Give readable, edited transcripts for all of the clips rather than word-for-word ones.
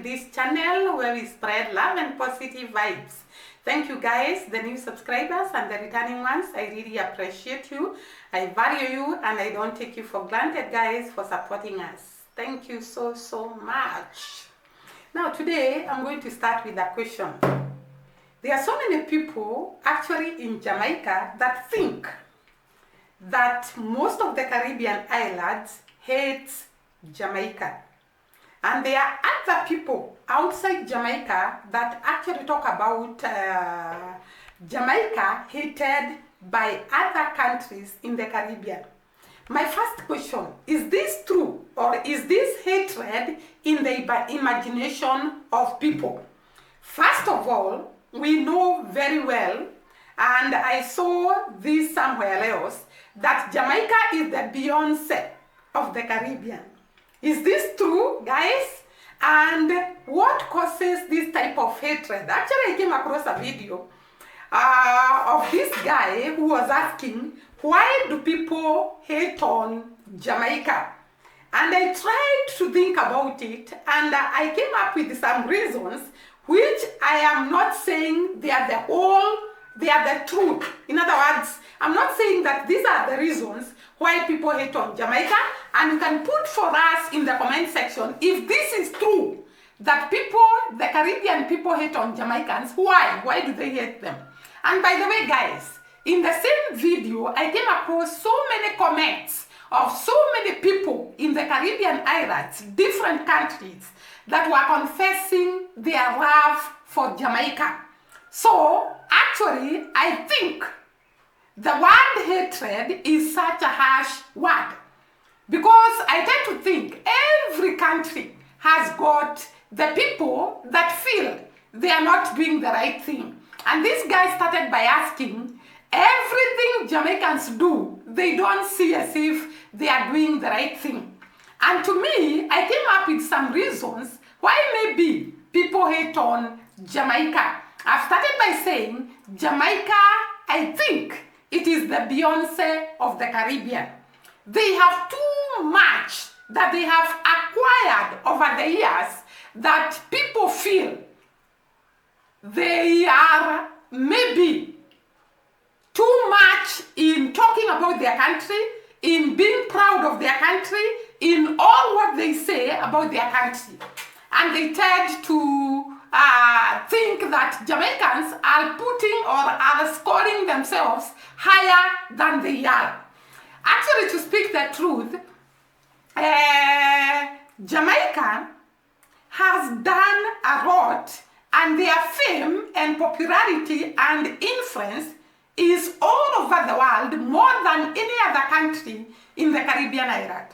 this channel where we spread love and positive vibes. Thank you guys, the new subscribers and the returning ones. I really appreciate you. I value you and I don't take you for granted, guys, for supporting us. Thank you so much. Now today I'm going to start with a question. There are so many people actually in Jamaica that think that most of the Caribbean islands hate Jamaica. And there are other people outside Jamaica that actually talk about Jamaica hated by other countries in the Caribbean. My first question, is this true or is this hatred in the imagination of people? First of all, we know very well, and I saw this somewhere else, that Jamaica is the Beyonce of the Caribbean. Is this true, guys? And what causes this type of hatred? Actually, I came across a video of this guy who was asking, why do people hate on Jamaica? And I tried to think about it, and I came up with some reasons, which I am not saying they are the truth. In other words, I'm not saying that these are the reasons why people hate on Jamaica, and you can put for us in the comment section if this is true, that the Caribbean people hate on Jamaicans. Why do they hate them? And by the way, guys, in the same video, I came across so many comments of so many people in the Caribbean islands, different countries, that were confessing their love for Jamaica. So, actually, I think the word hatred is such a harsh word, because I tend to think every country has got the people that feel they are not doing the right thing. And this guy started by asking, everything Jamaicans do, they don't see as if they are doing the right thing. And to me, I came up with some reasons why maybe people hate on Jamaica. I've started by saying Jamaica, I think it is the Beyonce of the Caribbean. They have too much that they have acquired over the years that people feel they are maybe too much in talking about their country, in being proud of their country, in all what they say about their country. And they tend to think that Jamaicans are putting or are scoring themselves higher than they are. Actually, to speak the truth, Jamaica has done a lot, and their fame and popularity and influence is all over the world, more than any other country in the Caribbean island.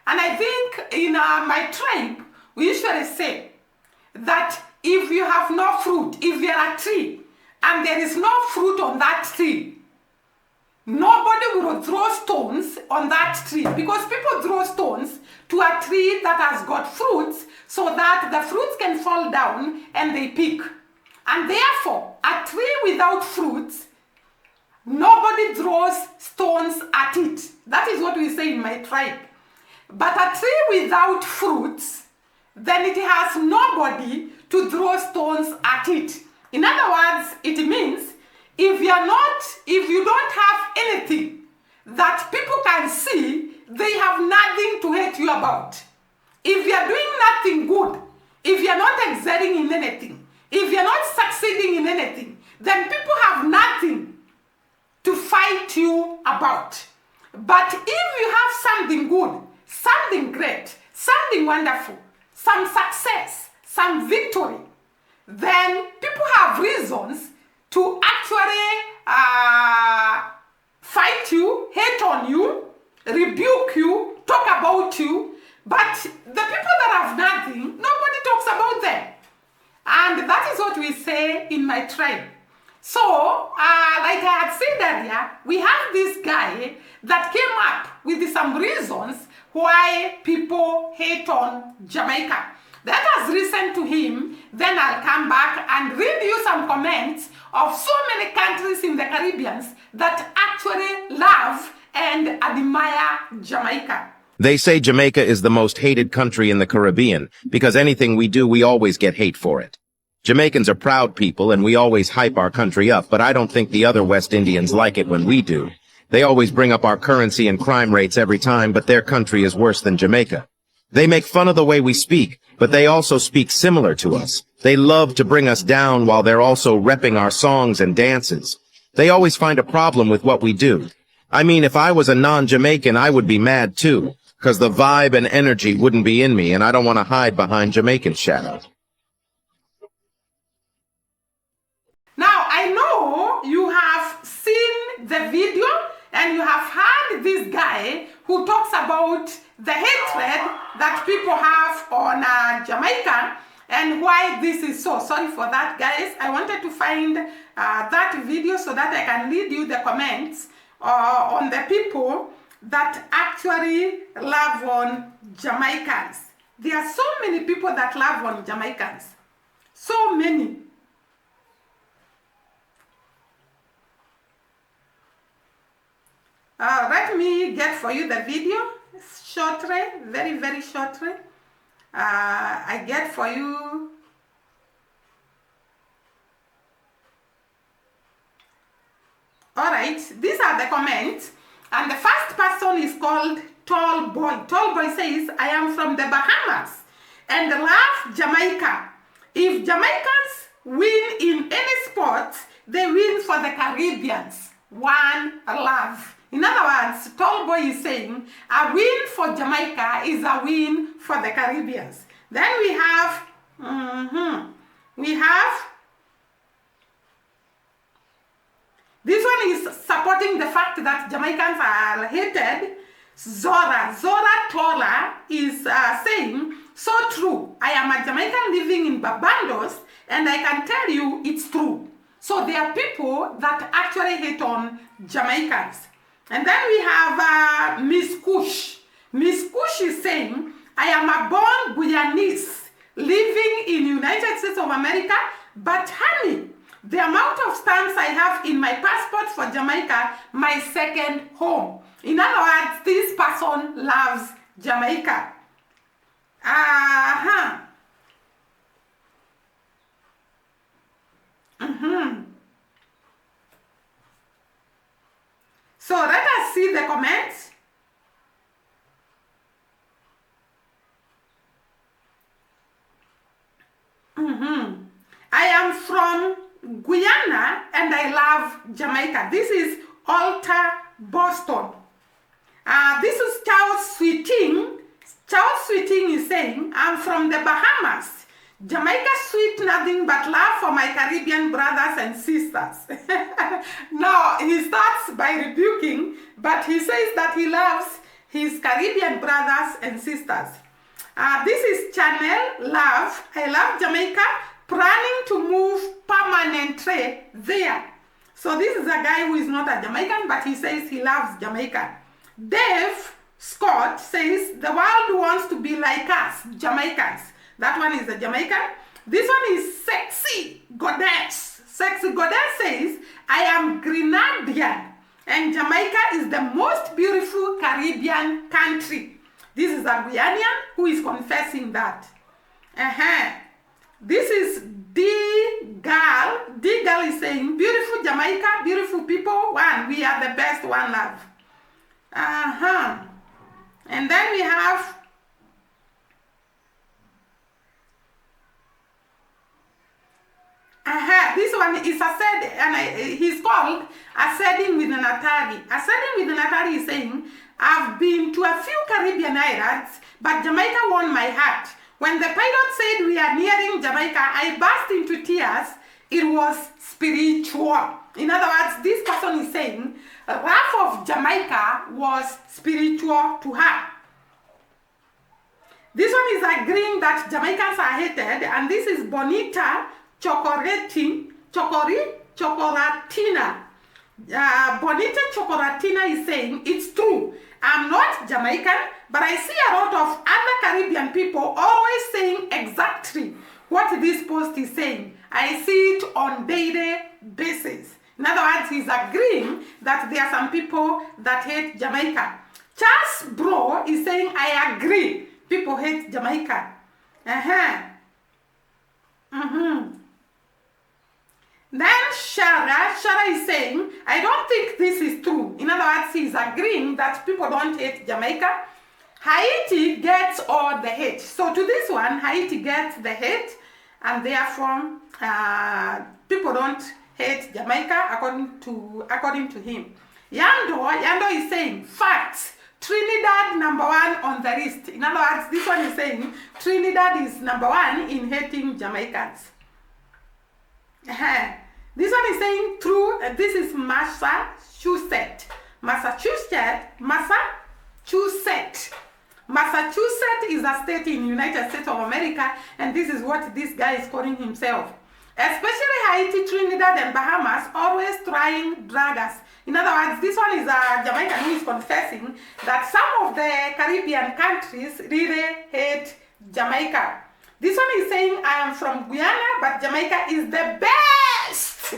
And I think in my tribe, we usually say that if you have no fruit, if you're a tree and there is no fruit on that tree, nobody will throw stones on that tree, because people throw stones to a tree that has got fruits so that the fruits can fall down and they pick. And therefore, a tree without fruits, nobody throws stones at it. That is what we say in my tribe. But a tree without fruits, then it has nobody to throw stones at it. In other words, it means if you don't have anything that people can see, they have nothing to hate you about. If you are doing nothing good, if you are not excelling in anything, if you are not succeeding in anything, then people have nothing to fight you about. But if you have something good, something great, something wonderful, some success, some victory, then people have reasons to actually fight you, hate on you, rebuke you, talk about you. But the people that have nothing, nobody talks about them. And that is what we say in my tribe. So, like I had said earlier, we have this guy that came up with some reasons why people hate on Jamaica. Let us listen to him, then I'll come back and read you some comments of so many countries in the Caribbean that actually love and admire Jamaica. They say Jamaica is the most hated country in the Caribbean because anything we do, we always get hate for it. Jamaicans are proud people and we always hype our country up, but I don't think the other West Indians like it when we do. They always bring up our currency and crime rates every time, but their country is worse than Jamaica. They make fun of the way we speak, but they also speak similar to us. They love to bring us down while they're also repping our songs and dances. They always find a problem with what we do. I mean, if I was a non-Jamaican, I would be mad too, because the vibe and energy wouldn't be in me, and I don't want to hide behind Jamaican shadow. Now, I know you have seen the video and you have heard this guy who talks about the hatred that people have on Jamaica and why this is so. Sorry for that, guys. I wanted to find that video so that I can read you the comments on the people that actually love on Jamaicans. There are so many people that love on Jamaicans. So many. Let me get for you the video shortly, very, very shortly. I get for you. Alright, these are the comments. And the first person is called Tall Boy. Tall Boy says, I am from the Bahamas and love Jamaica. If Jamaicans win in any sport, they win for the Caribbeans. One love. In other words, Tall Boy is saying, a win for Jamaica is a win for the Caribbeans. Then we have, this one is supporting the fact that Jamaicans are hated. Zora Tola is saying, so true. I am a Jamaican living in Barbados and I can tell you it's true. So there are people that actually hate on Jamaicans. And then we have Miss Kush. Miss Kush is saying, I am a born Guyanese living in United States of America, but honey, the amount of stamps I have in my passport for Jamaica, my second home. In other words, this person loves Jamaica. So let us see the comments. I am from Guyana and I love Jamaica. This is Alta Boston. This is Charles Sweeting. Charles Sweeting is saying, I'm from the Bahamas. Jamaica sweet nothing but love for my Caribbean brothers and sisters. Now, he starts by rebuking, but he says that he loves his Caribbean brothers and sisters. This is Chanel Love. I love Jamaica, planning to move permanently there. So this is a guy who is not a Jamaican, but he says he loves Jamaica. Dave Scott says, the world wants to be like us, Jamaicans. That one is a Jamaican. This one is Sexy Goddess. Sexy Goddess says, I am Grenadian and Jamaica is the most beautiful Caribbean country. This is a Guyanese who is confessing that. This is D-Girl. D-Girl is saying, beautiful Jamaica, beautiful people, one, we are the best, one love. And then we have this one is a said, and he's called a setting with an Atari. A setting with an Atari is saying, I've been to a few Caribbean islands, but Jamaica won my heart. When the pilot said we are nearing Jamaica, I burst into tears. It was spiritual. In other words, this person is saying, Wrath of Jamaica was spiritual to her. This one is agreeing that Jamaicans are hated, and this is Bonita Chocoratina. Bonita Chocoratina is saying, it's true. I'm not Jamaican, but I see a lot of other Caribbean people always saying exactly what this post is saying. I see it on daily basis. In other words, he's agreeing that there are some people that hate Jamaica. Charles Bro is saying, I agree. People hate Jamaica. Then Shara is saying, I don't think this is true. In other words, he's agreeing that people don't hate Jamaica. Haiti gets all the hate. So to this one, Haiti gets the hate, and therefore people don't hate Jamaica according to him. Yando is saying, facts. Trinidad #1 on the list. In other words, this one is saying Trinidad is #1 in hating Jamaicans. This one is saying true. This is Massachusetts. Massachusetts is a state in United States of America, and this is what this guy is calling himself. Especially Haiti, Trinidad, and Bahamas always trying drag us. In other words, this one is a Jamaican who is confessing that some of the Caribbean countries really hate Jamaica. This one is saying, I am from Guyana, but Jamaica is the best.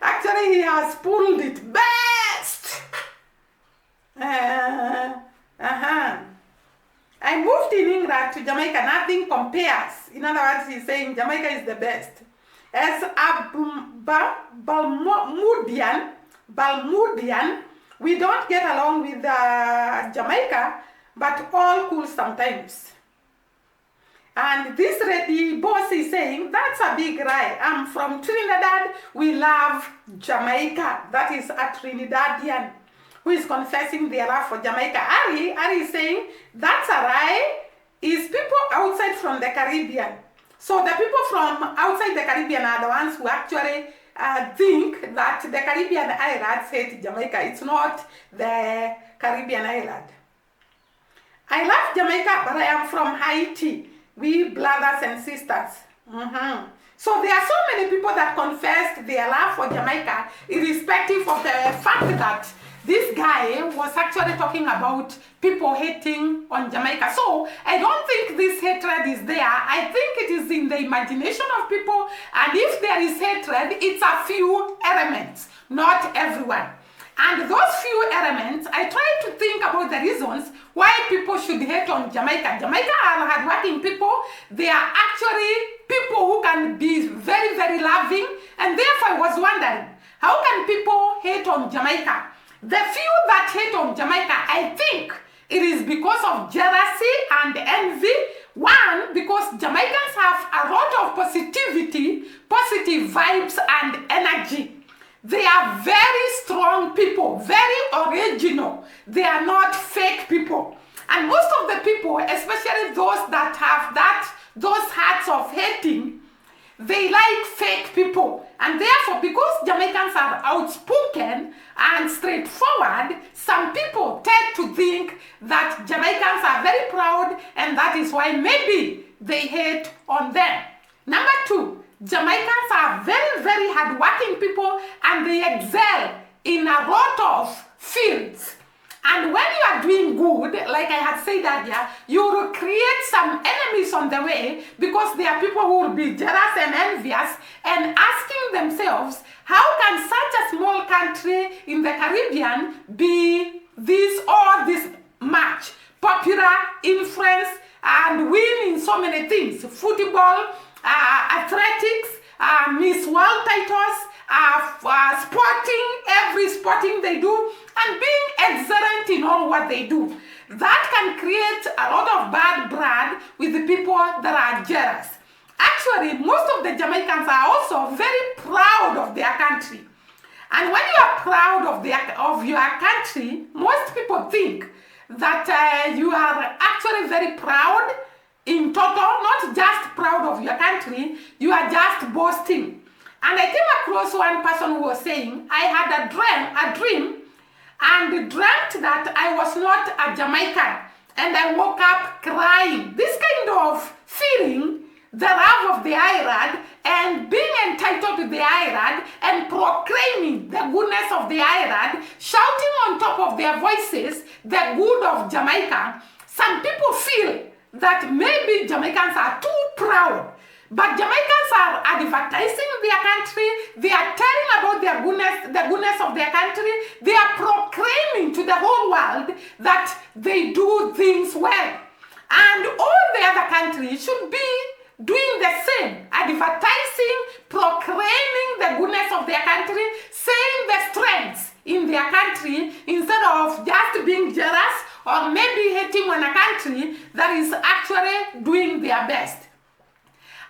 Actually, he has pulled it. Best. I moved in England to Jamaica. Nothing compares. In other words, he's saying Jamaica is the best. As a Balmudian, we don't get along with Jamaica, but all cool sometimes. And this ready boss is saying, that's a big lie. I'm from Trinidad. We love Jamaica. That is a Trinidadian who is confessing their love for Jamaica. Ari is saying, that's a lie. Is people outside from the Caribbean. So the people from outside the Caribbean are the ones who actually think that the Caribbean islands hate Jamaica. It's not the Caribbean island. I love Jamaica, but I am from Haiti. We brothers and sisters. So there are so many people that confessed their love for Jamaica, irrespective of the fact that this guy was actually talking about people hating on Jamaica. So I don't think this hatred is there. I think it is in the imagination of people. And if there is hatred, it's a few elements, not everyone. And those few elements, I try to think about the reasons why people should hate on Jamaica. Jamaica are hardworking people. They are actually people who can be very, very loving. And therefore I was wondering, how can people hate on Jamaica? The few that hate on Jamaica, I think it is because of jealousy and envy. One, because Jamaicans have a lot of positivity, positive vibes and energy. They are very strong people, very original. They are not fake people. And most of the people, especially those that have those hearts of hating, they like fake people. And therefore, because Jamaicans are outspoken and straightforward, some people tend to think that Jamaicans are very proud, and that is why maybe they hate on them. Number two, Jamaicans are very, very hardworking people, and they excel in a lot of fields. And when you are doing good, like I had said earlier, you will create some enemies on the way, because there are people who will be jealous and envious and asking themselves, how can such a small country in the Caribbean be this much popular, influence, and win in so many things? Football, athletics, Miss World titles, sporting, every sporting they do, and being excellent in all what they do. That can create a lot of bad blood with the people that are jealous. Actually, most of the Jamaicans are also very proud of their country. And when you are proud of your country, most people think that you are actually very proud in total, not just proud of your country, you are just boasting. And I came across one person who was saying, I had a dream, and dreamt that I was not a Jamaican, and I woke up crying. This kind of feeling, the love of the island, and being entitled to the island, and proclaiming the goodness of the island, shouting on top of their voices the good of Jamaica. Some people feel that maybe Jamaicans are too proud, But Jamaicans are advertising their country. They are telling about their goodness, the goodness of their country. They are proclaiming to the whole world that they do things well. And all the other countries should be doing the same, advertising, proclaiming the goodness of their country, saying the strengths in their country instead of just being jealous or maybe hating on a country that is actually doing their best.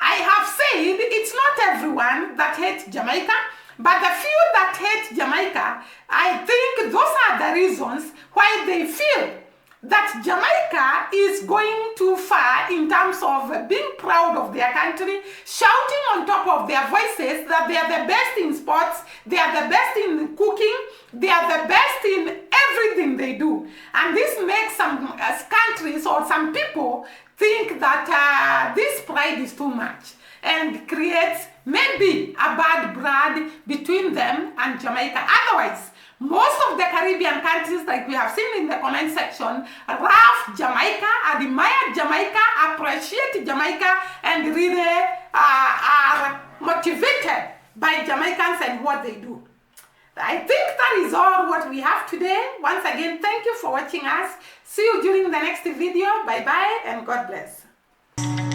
I have said it's not everyone that hates Jamaica, but the few that hate Jamaica, I think those are the reasons why they feel that Jamaica is going too far in terms of being proud of their country, shouting on top of their voices that they are the best in sports, they are the best in cooking, they are the best in everything they do. And this makes some countries or some people think that this pride is too much and creates maybe a bad blood between them and Jamaica. Otherwise, most of the Caribbean countries, like we have seen in the comment section, love Jamaica, admire Jamaica, appreciate Jamaica, and really are motivated by Jamaicans and what they do. I think that is all what we have today. Once again, thank you for watching us. See you during the next video. Bye-bye and God bless.